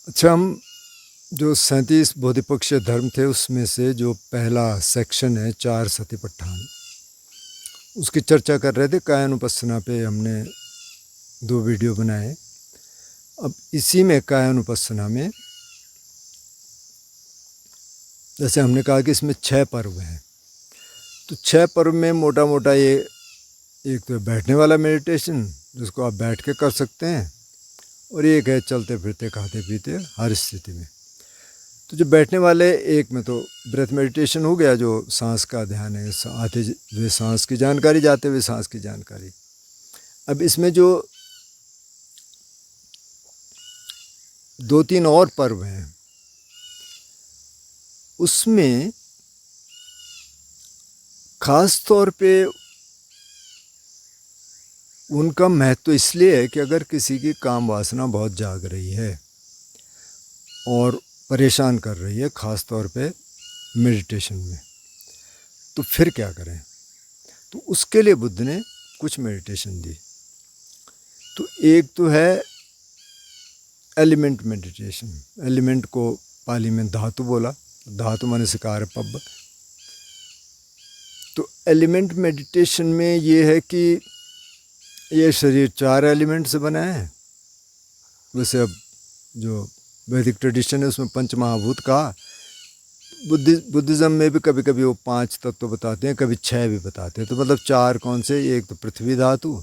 अच्छा, हम जो 37 बोधिपक्षीय धर्म थे उसमें से जो पहला सेक्शन है 4 सतिपट्ठान, उसकी चर्चा कर रहे थे। कायानुपස්සना पे हमने 2 वीडियो बनाए। अब इसी में कायानुपස්සना में जैसे हमने कहा कि इसमें 6 पर्व हैं, तो 6 पर्व में मोटा मोटा ये एक तो बैठने वाला मेडिटेशन जिसको आप बैठ के कर सकते हैं, और एक है चलते फिरते खाते पीते हर स्थिति में। तो जो बैठने वाले एक में तो ब्रेथ मेडिटेशन हो गया, जो सांस का ध्यान है, आते हुए सांस की जानकारी, जाते हुए सांस की जानकारी। अब इसमें जो 2-3 और पर्व हैं उसमें खास तौर पे उनका महत्व इसलिए है कि अगर किसी की काम वासना बहुत जाग रही है और परेशान कर रही है, ख़ास तौर पे मेडिटेशन में, तो फिर क्या करें। तो उसके लिए बुद्ध ने कुछ मेडिटेशन दी। तो एक तो है एलिमेंट मेडिटेशन। एलिमेंट को पाली में धातु बोला, धातु माने सिकार पब। तो एलिमेंट मेडिटेशन में ये है कि ये शरीर 4 एलिमेंट से बना है। वैसे अब जो वैदिक ट्रेडिशन है उसमें पंच महाभूत कहा, बुद्धिज़्म में भी कभी कभी वो 5 तत्व बताते हैं, कभी 6 भी बताते हैं। तो मतलब 4 कौन से? एक तो पृथ्वी धातु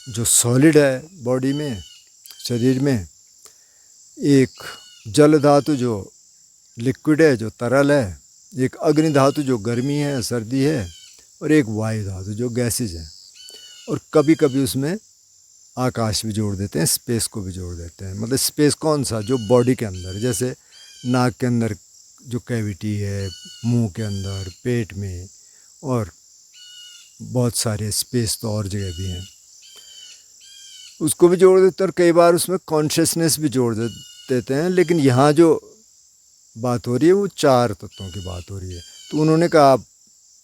जो सॉलिड है बॉडी में, शरीर में। एक जल धातु जो लिक्विड है, जो तरल है। एक अग्नि धातु जो गर्मी है, सर्दी है। और एक वायु धातु जो गैसेज है। और कभी कभी उसमें आकाश भी जोड़ देते हैं, स्पेस को भी जोड़ देते हैं। मतलब स्पेस कौन सा? जो बॉडी के अंदर, जैसे नाक के अंदर जो कैविटी है, मुंह के अंदर, पेट में, और बहुत सारे स्पेस तो और जगह भी हैं, उसको भी जोड़ देते हैं। और कई बार उसमें कॉन्शियसनेस भी जोड़ देते हैं। लेकिन यहाँ जो बात हो रही है वो 4 तत्वों की बात हो रही है। तो उन्होंने कहा आप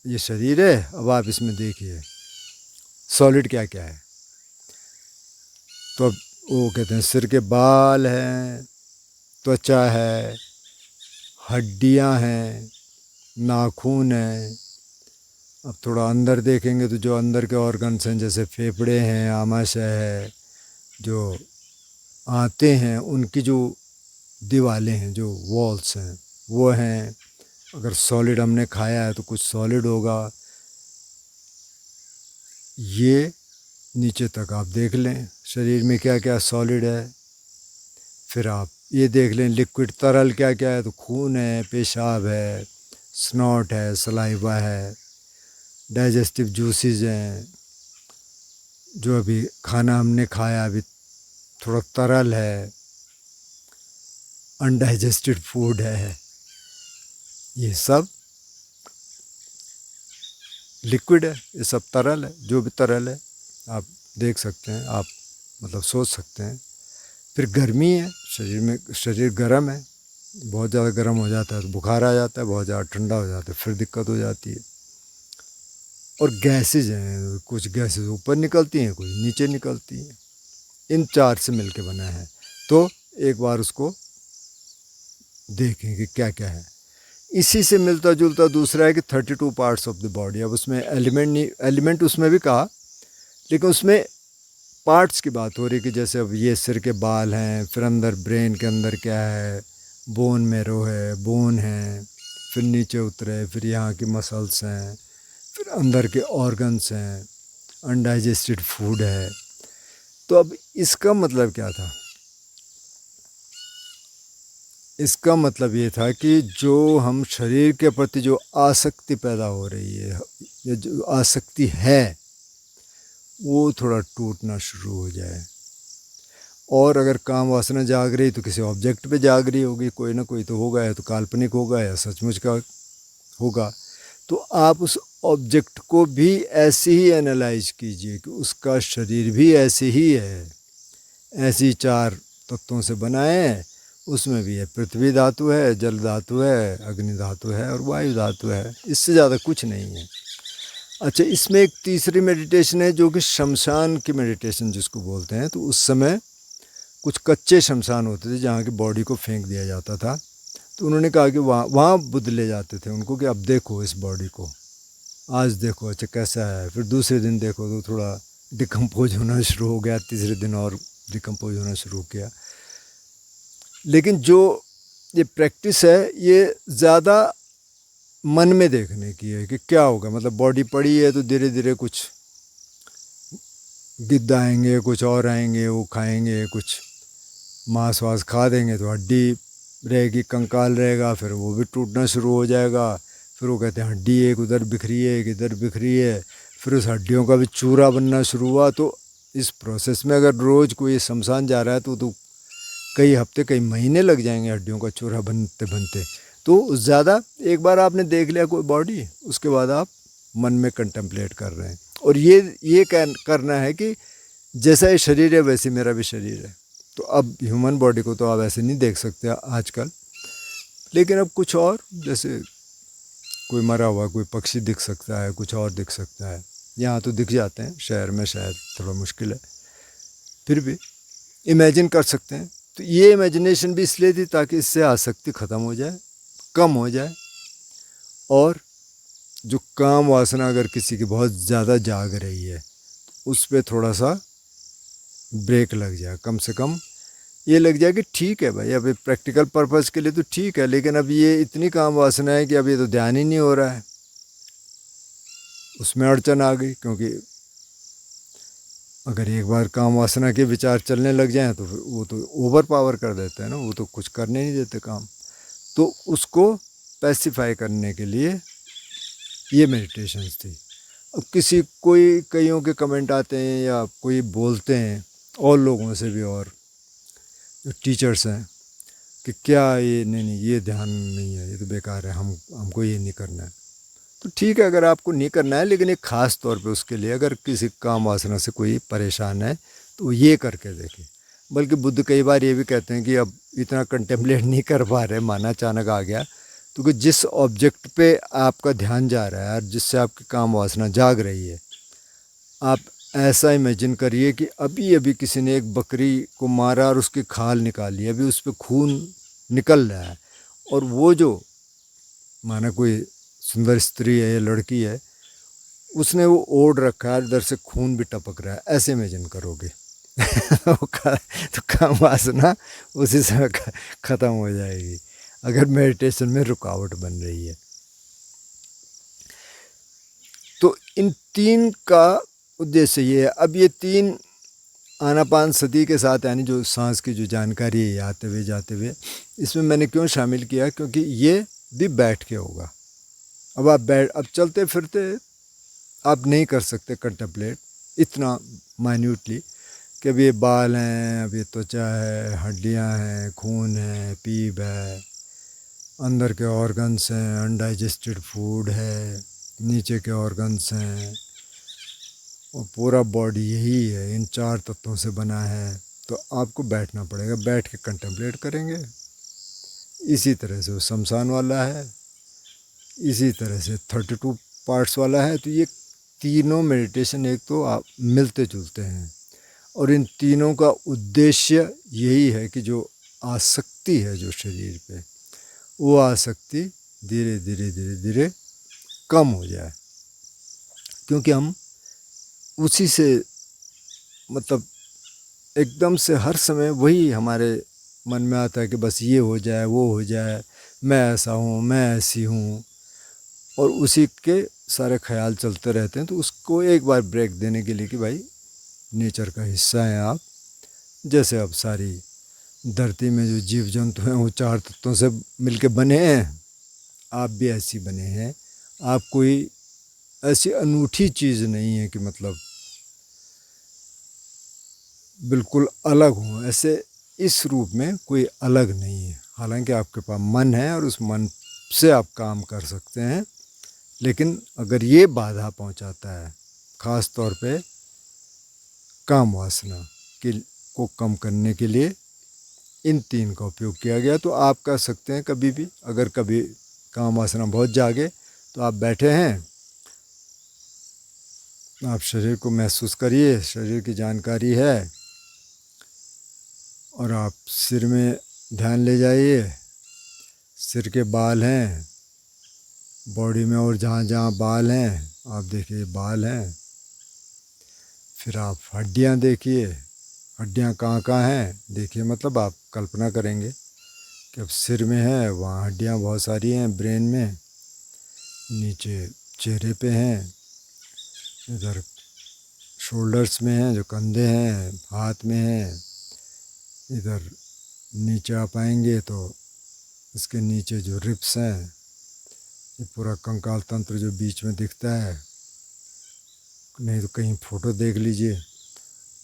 ये शरीर है, अब आप इसमें देखिए सॉलिड क्या क्या है। तो अब वो कहते हैं सिर के बाल हैं, त्वचा है, हड्डियां हैं, नाखून हैं। अब थोड़ा अंदर देखेंगे तो जो अंदर के ऑर्गन्स हैं, जैसे फेफड़े हैं, आमाशय है, जो आते हैं, उनकी जो दीवारें हैं, जो वॉल्स हैं, वो हैं। अगर सॉलिड हमने खाया है तो कुछ सॉलिड होगा। ये नीचे तक आप देख लें शरीर में क्या क्या सॉलिड है। फिर आप ये देख लें लिक्विड तरल क्या क्या है। तो खून है, पेशाब है, स्नॉट है, सलाइवा है, डाइजेस्टिव जूसेस हैं, जो अभी खाना हमने खाया अभी थोड़ा तरल है, अनडाइजेस्टेड फूड है। ये सब लिक्विड है, ये सब तरल है। जो भी तरल है आप देख सकते हैं, आप मतलब सोच सकते हैं। फिर गर्मी है शरीर में, शरीर गर्म है, बहुत ज़्यादा गर्म हो जाता है तो बुखार आ जाता है, बहुत ज़्यादा ठंडा हो जाता है फिर दिक्कत हो जाती है। और गैसेज हैं, कुछ गैसेज ऊपर निकलती हैं, कुछ नीचे निकलती हैं। इन 4 से मिलके बना है। तो एक बार उसको देखें कि क्या क्या है। इसी से मिलता जुलता दूसरा है कि 32 पार्ट्स ऑफ द बॉडी। अब उसमें एलिमेंट नहीं, एलिमेंट उसमें भी कहा, लेकिन उसमें पार्ट्स की बात हो रही कि जैसे अब ये सिर के बाल हैं, फिर अंदर ब्रेन के अंदर क्या है, बोन मैरो है, बोन है, फिर नीचे उतरे, फिर यहाँ की मसल्स हैं, फिर अंदर के ऑर्गन्स हैं, अनडाइजेस्टेड फूड है। तो अब इसका मतलब क्या था? इसका मतलब ये था कि जो हम शरीर के प्रति जो आसक्ति पैदा हो रही है, या जो आसक्ति है, वो थोड़ा टूटना शुरू हो जाए। और अगर काम वासना जाग रही तो किसी ऑब्जेक्ट पे जाग रही होगी, कोई ना कोई तो होगा, या तो काल्पनिक होगा या सचमुच का होगा। तो आप उस ऑब्जेक्ट को भी ऐसे ही एनालाइज कीजिए कि उसका शरीर भी ऐसे ही है, ऐसी 4 तत्वों से बना है। उसमें भी है पृथ्वी धातु है, जल धातु है, अग्नि धातु है और वायु धातु है। इससे ज़्यादा कुछ नहीं है। अच्छा, इसमें एक तीसरी मेडिटेशन है जो कि शमशान की मेडिटेशन जिसको बोलते हैं। तो उस समय कुछ कच्चे शमशान होते थे जहाँ की बॉडी को फेंक दिया जाता था। तो उन्होंने कहा कि वहाँ बुद्ध ले जाते थे उनको कि अब देखो इस बॉडी को, आज देखो अच्छा कैसा है। फिर दूसरे दिन देखो तो थोड़ा डिकम्पोज होना शुरू हो गया, तीसरे दिन और डिकम्पोज होना शुरू किया। लेकिन जो ये प्रैक्टिस है ये ज़्यादा मन में देखने की है कि क्या होगा, मतलब बॉडी पड़ी है तो धीरे धीरे कुछ गिद्ध आएंगे, कुछ और आएंगे, वो खाएंगे, कुछ मांस वास खा देंगे तो हड्डी रहेगी, कंकाल रहेगा, फिर वो भी टूटना शुरू हो जाएगा। फिर वो कहते हैं हड्डी एक उधर बिखरी है, एक इधर बिखरी है, फिर उस हड्डियों का भी चूरा बनना शुरू हुआ। तो इस प्रोसेस में अगर रोज़ कोई शमशान जा रहा है तो कई हफ्ते कई महीने लग जाएंगे हड्डियों का चूरा बनते बनते। तो ज़्यादा एक बार आपने देख लिया कोई बॉडी, उसके बाद आप मन में कंटेम्पलेट कर रहे हैं। और ये करना है कि जैसा ये शरीर है वैसे मेरा भी शरीर है। तो अब ह्यूमन बॉडी को तो आप ऐसे नहीं देख सकते आजकल, लेकिन अब कुछ और, जैसे कोई मरा हुआ कोई पक्षी दिख सकता है, कुछ और दिख सकता है। यहाँ तो दिख जाते हैं, शहर में शायद थोड़ा मुश्किल है, फिर भी इमेजिन कर सकते हैं। तो ये इमेजिनेशन भी इसलिए थी ताकि इससे आसक्ति ख़त्म हो जाए, कम हो जाए, और जो काम वासना अगर किसी की बहुत ज़्यादा जाग रही है उस पर थोड़ा सा ब्रेक लग जाए, कम से कम ये लग जाए कि ठीक है भाई अभी प्रैक्टिकल पर्पज़ के लिए तो ठीक है, लेकिन अब ये इतनी काम वासना है कि अब ये तो ध्यान ही नहीं हो रहा है, उसमें अड़चन आ गई। क्योंकि अगर एक बार काम वासना के विचार चलने लग जाएं तो वो तो ओवर पावर कर देते हैं ना, वो तो कुछ करने नहीं देते काम। तो उसको पैसिफाई करने के लिए ये मेडिटेशंस थी। अब कईयों के कमेंट आते हैं या कोई बोलते हैं और लोगों से भी, और जो टीचर्स हैं, कि क्या ये नहीं ये ध्यान नहीं है, ये तो बेकार है, हमको ये नहीं करना है। तो ठीक है अगर आपको नहीं करना है, लेकिन एक ख़ास तौर पे उसके लिए अगर किसी काम वासना से कोई परेशान है तो ये करके देखे। बल्कि बुद्ध कई बार ये भी कहते हैं कि अब इतना कंटेम्पलेट नहीं कर पा रहे, माना अचानक आ गया, तो कि जिस ऑब्जेक्ट पे आपका ध्यान जा रहा है और जिससे आपकी काम वासना जाग रही है, आप ऐसा इमेजिन करिए कि अभी अभी किसी ने एक बकरी को मारा और उसकी खाल निकाली, अभी उस पर खून निकल रहा है, और वो जो माना कोई सुंदर स्त्री है या लड़की है, उसने वो ओढ़ रखा है, इधर से खून भी टपक रहा है, ऐसे इमेजिन करोगे तो काम वासना उसी समय ख़त्म हो जाएगी, अगर मेडिटेशन में रुकावट बन रही है। तो इन तीन का उद्देश्य ये है। अब ये तीन आनापान सती के साथ, यानी जो सांस की जो जानकारी है आते हुए जाते हुए, इसमें मैंने क्यों शामिल किया, क्योंकि ये भी बैठ के होगा। अब चलते फिरते आप नहीं कर सकते कंटेम्पलेट इतना माइन्यूटली कि अब ये बाल हैं, अब ये त्वचा है, हड्डियां हैं, खून है, पीप है, अंदर के ऑर्गन्स हैं, अनडाइजेस्टेड फूड है, नीचे के ऑर्गन्स हैं, और पूरा बॉडी यही है, इन चार तत्वों से बना है। तो आपको बैठना पड़ेगा, बैठ के कंटेम्पलेट करेंगे। इसी तरह से वो शमशान वाला है, इसी तरह से 32 पार्ट्स वाला है। तो ये तीनों मेडिटेशन एक तो आप मिलते जुलते हैं, और इन तीनों का उद्देश्य यही है कि जो आसक्ति है जो शरीर पे, वो आसक्ति धीरे धीरे धीरे धीरे कम हो जाए। क्योंकि हम उसी से, मतलब एकदम से हर समय वही हमारे मन में आता है कि बस ये हो जाए, वो हो जाए, मैं ऐसा हूँ, मैं ऐसी हूँ, और उसी के सारे ख्याल चलते रहते हैं। तो उसको एक बार ब्रेक देने के लिए कि भाई नेचर का हिस्सा हैं आप, जैसे अब सारी धरती में जो जीव जंतु हैं वो चार तत्वों से मिलके बने हैं, आप भी ऐसी बने हैं। आप कोई ऐसी अनूठी चीज़ नहीं है कि मतलब बिल्कुल अलग हो, ऐसे इस रूप में कोई अलग नहीं है। हालांकि आपके पास मन है और उस मन से आप काम कर सकते हैं, लेकिन अगर ये बाधा पहुंचाता है, ख़ास तौर पे काम वासना को कम करने के लिए इन तीन का उपयोग किया गया। तो आप कर सकते हैं कभी भी, अगर कभी काम वासना बहुत जागे तो आप बैठे हैं, आप शरीर को महसूस करिए, शरीर की जानकारी है, और आप सिर में ध्यान ले जाइए, सिर के बाल हैं बॉडी में, और जहाँ जहाँ बाल हैं आप देखिए बाल हैं। फिर आप हड्डियाँ देखिए, हड्डियाँ कहाँ कहाँ हैं देखिए, मतलब आप कल्पना करेंगे कि अब सिर में है, वहाँ हड्डियाँ बहुत सारी हैं, ब्रेन में, नीचे चेहरे पे हैं, इधर शोल्डर्स में हैं, जो कंधे हैं, हाथ में हैं, इधर नीचे आप आएंगे तो इसके नीचे जो रिब्स हैं, ये पूरा कंकाल तंत्र जो बीच में दिखता है, नहीं तो कहीं फ़ोटो देख लीजिए।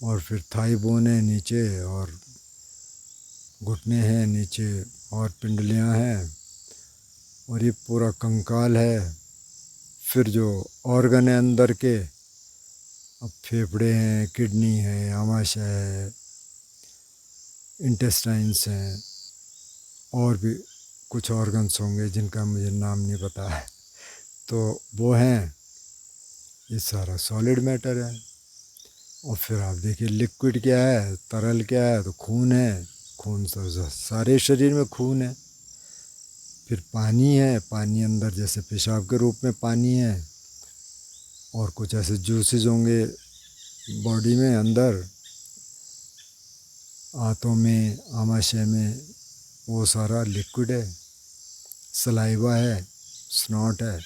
और फिर थाई बोन है नीचे, और घुटने हैं नीचे, और पिंडलियाँ हैं, और ये पूरा कंकाल है। फिर जो ऑर्गन है अंदर के, अब फेफड़े हैं, किडनी है, आमाशय है, इंटेस्टाइन्स हैं, और भी कुछ ऑर्गन्स होंगे जिनका मुझे नाम नहीं पता है, तो वो हैं। ये सारा सॉलिड मैटर है। और फिर आप देखिए लिक्विड क्या है, तरल क्या है, तो खून है, खून तो सारे शरीर में खून है। फिर पानी है, पानी अंदर जैसे पेशाब के रूप में पानी है, और कुछ ऐसे जूसेस होंगे बॉडी में अंदर, आंतों में, आमाशय में, वो सारा लिक्विड है। सलाइवा है, स्नॉट है।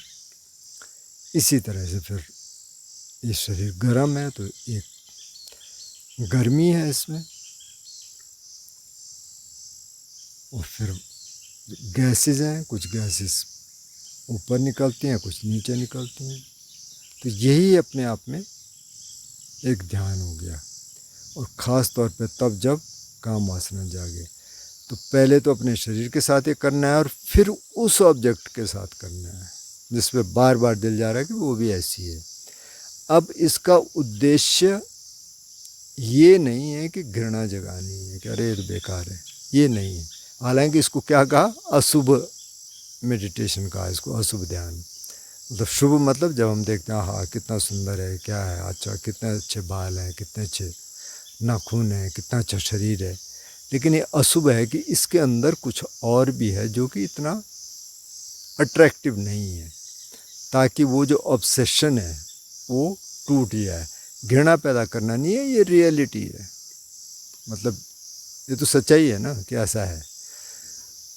इसी तरह से फिर ये शरीर गर्म है तो एक गर्मी है इसमें, और फिर गैसेस हैं, कुछ गैसेस ऊपर निकलती हैं, कुछ नीचे निकलती हैं। तो यही अपने आप में एक ध्यान हो गया। और ख़ास तौर पे तब जब काम वासना जागे, तो पहले तो अपने शरीर के साथ ये करना है, और फिर उस ऑब्जेक्ट के साथ करना है जिस पे बार बार दिल जा रहा है कि वो भी ऐसी है। अब इसका उद्देश्य ये नहीं है कि घृणा जगानी है कि अरे ये तो बेकार है, ये नहीं है। हालांकि इसको क्या कहा, अशुभ मेडिटेशन कहा इसको, अशुभ ध्यान। मतलब शुभ मतलब जब हम देखते हैं हाँ कितना सुंदर है, क्या है, अच्छा कितने अच्छे बाल हैं, कितने अच्छे नाखून हैं, कितना अच्छा शरीर है। लेकिन ये अशुभ है कि इसके अंदर कुछ और भी है जो कि इतना अट्रैक्टिव नहीं है, ताकि वो जो ऑब्सेशन है वो टूट जाए। घृणा पैदा करना नहीं है, ये रियलिटी है, मतलब ये तो सच्चाई है ना कि ऐसा है।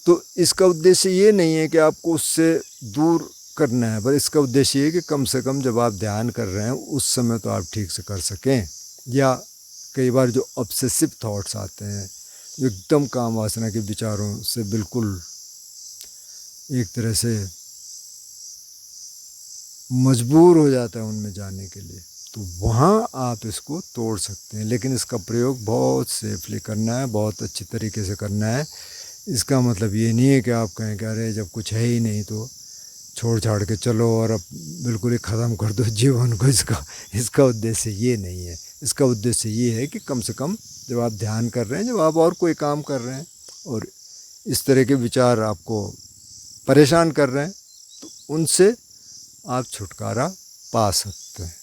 तो इसका उद्देश्य ये नहीं है कि आपको उससे दूर करना है, पर इसका उद्देश्य ये है कि कम से कम जब आप ध्यान कर रहे हैं उस समय तो आप ठीक से कर सकें। या कई बार जो ऑब्सेसिव थॉट्स आते हैं, जो एकदम काम वासना के विचारों से बिल्कुल एक तरह से मजबूर हो जाता है उनमें जाने के लिए, तो वहाँ आप इसको तोड़ सकते हैं। लेकिन इसका प्रयोग बहुत सेफली करना है, बहुत अच्छी तरीके से करना है। इसका मतलब ये नहीं है कि आप कहें कि अरे जब कुछ है ही नहीं तो छोड़ छाड़ के चलो और अब बिल्कुल ही ख़त्म कर दो जीवन को। इसका उद्देश्य ये नहीं है। इसका उद्देश्य ये है कि कम से कम जब आप ध्यान कर रहे हैं, जब आप और कोई काम कर रहे हैं और इस तरह के विचार आपको परेशान कर रहे हैं, तो उनसे आप छुटकारा पा सकते हैं।